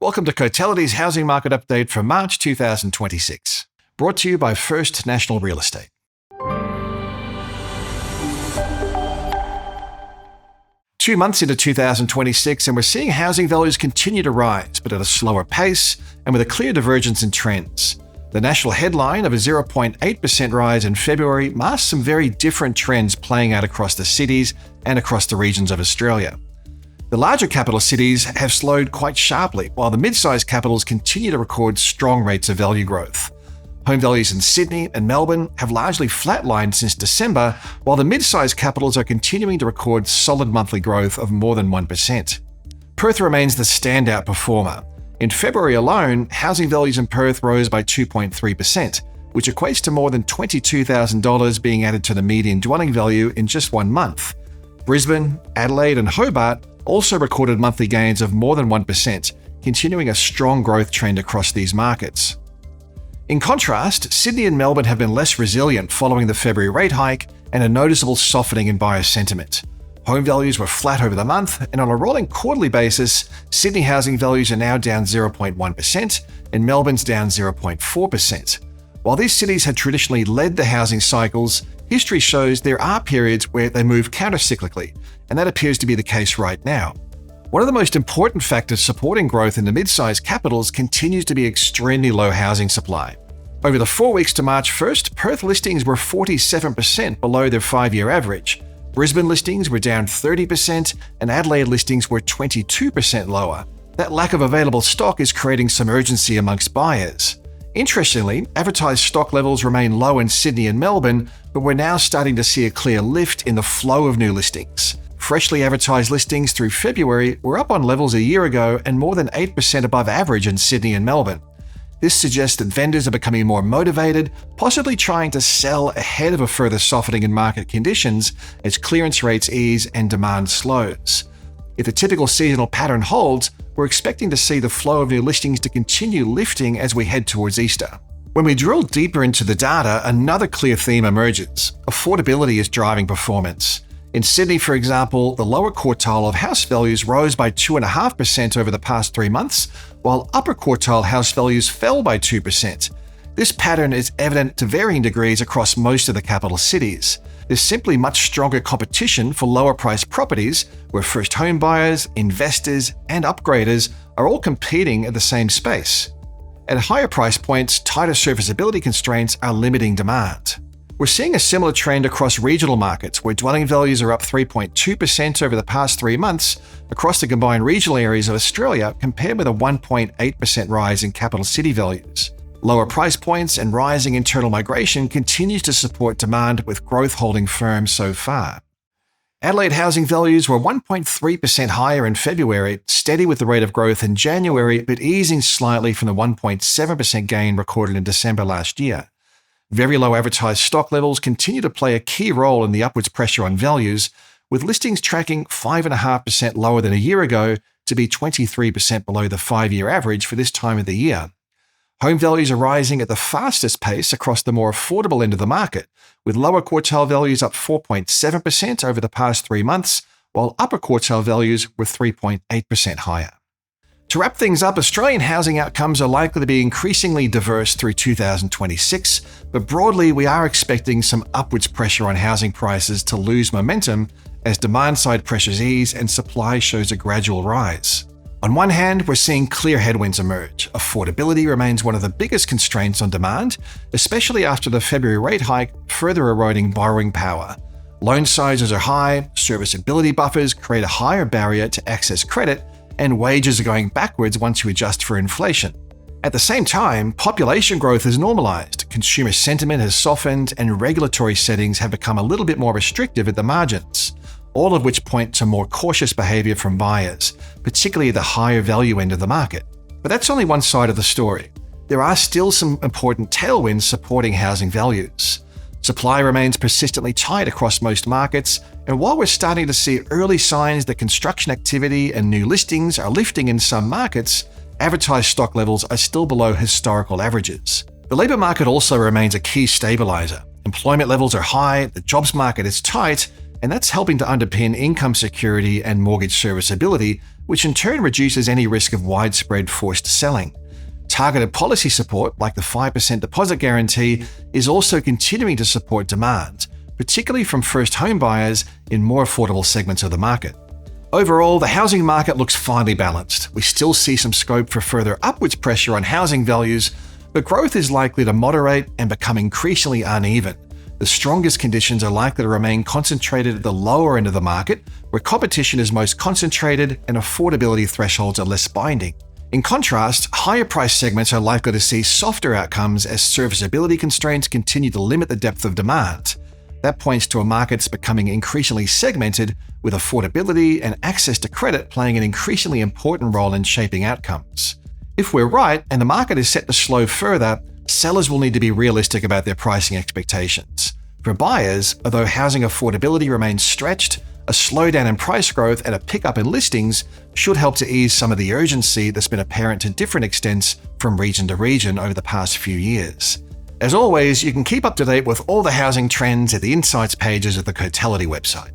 Welcome to Cotality's Housing Market Update for March 2026, brought to you by First National Real Estate. Two months into 2026, and we're seeing housing values continue to rise, but at a slower pace and with a clear divergence in trends. The national headline of a 0.8% rise in February masks some very different trends playing out across the cities and across the regions of Australia. The larger capital cities have slowed quite sharply, while the mid-sized capitals continue to record strong rates of value growth. Home values in Sydney and Melbourne have largely flatlined since December, while the mid-sized capitals are continuing to record solid monthly growth of more than 1%. Perth remains the standout performer. In February alone, housing values in Perth rose by 2.3%, which equates to more than $22,000 being added to the median dwelling value in just 1 month. Brisbane, Adelaide, and Hobart also recorded monthly gains of more than 1%, continuing a strong growth trend across these markets. In contrast, Sydney and Melbourne have been less resilient following the February rate hike and a noticeable softening in buyer sentiment. Home values were flat over the month, and on a rolling quarterly basis, Sydney housing values are now down 0.1% and Melbourne's down 0.4%. While these cities had traditionally led the housing cycles, history shows there are periods where they move countercyclically, and that appears to be the case right now. One of the most important factors supporting growth in the mid-sized capitals continues to be extremely low housing supply. Over the 4 weeks to March 1st, Perth listings were 47% below their 5-year average. Brisbane listings were down 30%, and Adelaide listings were 22% lower. That lack of available stock is creating some urgency amongst buyers. Interestingly, advertised stock levels remain low in Sydney and Melbourne, but we're now starting to see a clear lift in the flow of new listings. Freshly advertised listings through February were up on levels a year ago and more than 8% above average in Sydney and Melbourne. This suggests that vendors are becoming more motivated, possibly trying to sell ahead of a further softening in market conditions as clearance rates ease and demand slows. If the typical seasonal pattern holds, we're expecting to see the flow of new listings to continue lifting as we head towards Easter. When we drill deeper into the data, another clear theme emerges. Affordability is driving performance. In Sydney, for example, the lower quartile of house values rose by 2.5% over the past 3 months, while upper quartile house values fell by 2%. This pattern is evident to varying degrees across most of the capital cities. There's simply much stronger competition for lower-priced properties, where first home buyers, investors, and upgraders are all competing at the same space. At higher price points, tighter serviceability constraints are limiting demand. We're seeing a similar trend across regional markets, where dwelling values are up 3.2% over the past 3 months across the combined regional areas of Australia, compared with a 1.8% rise in capital city values. Lower price points and rising internal migration continues to support demand, with growth holding firm so far. Adelaide housing values were 1.3% higher in February, steady with the rate of growth in January, but easing slightly from the 1.7% gain recorded in December last year. Very low advertised stock levels continue to play a key role in the upwards pressure on values, with listings tracking 5.5% lower than a year ago to be 23% below the 5-year average for this time of the year. Home values are rising at the fastest pace across the more affordable end of the market, with lower quartile values up 4.7% over the past 3 months, while upper quartile values were 3.8% higher. To wrap things up, Australian housing outcomes are likely to be increasingly diverse through 2026, but broadly we are expecting some upwards pressure on housing prices to lose momentum as demand-side pressures ease and supply shows a gradual rise. On one hand, we're seeing clear headwinds emerge. Affordability remains one of the biggest constraints on demand, especially after the February rate hike, further eroding borrowing power. Loan sizes are high, serviceability buffers create a higher barrier to access credit, and wages are going backwards once you adjust for inflation. At the same time, population growth has normalized, consumer sentiment has softened, and regulatory settings have become a little bit more restrictive at the margins, all of which point to more cautious behavior from buyers, particularly at the higher value end of the market. But that's only one side of the story. There are still some important tailwinds supporting housing values. Supply remains persistently tight across most markets, and while we're starting to see early signs that construction activity and new listings are lifting in some markets, advertised stock levels are still below historical averages. The labour market also remains a key stabiliser. Employment levels are high, the jobs market is tight, and that's helping to underpin income security and mortgage serviceability, which in turn reduces any risk of widespread forced selling. Targeted policy support, like the 5% deposit guarantee, is also continuing to support demand, particularly from first home buyers in more affordable segments of the market. Overall, the housing market looks finely balanced. We still see some scope for further upwards pressure on housing values, but growth is likely to moderate and become increasingly uneven. The strongest conditions are likely to remain concentrated at the lower end of the market, where competition is most concentrated and affordability thresholds are less binding. In contrast, higher price segments are likely to see softer outcomes as serviceability constraints continue to limit the depth of demand. That points to a market that's becoming increasingly segmented, with affordability and access to credit playing an increasingly important role in shaping outcomes. If we're right and the market is set to slow further, sellers will need to be realistic about their pricing expectations. For buyers, although housing affordability remains stretched, a slowdown in price growth and a pickup in listings should help to ease some of the urgency that's been apparent to different extents from region to region over the past few years. As always, you can keep up to date with all the housing trends at the insights pages of the Cotality website.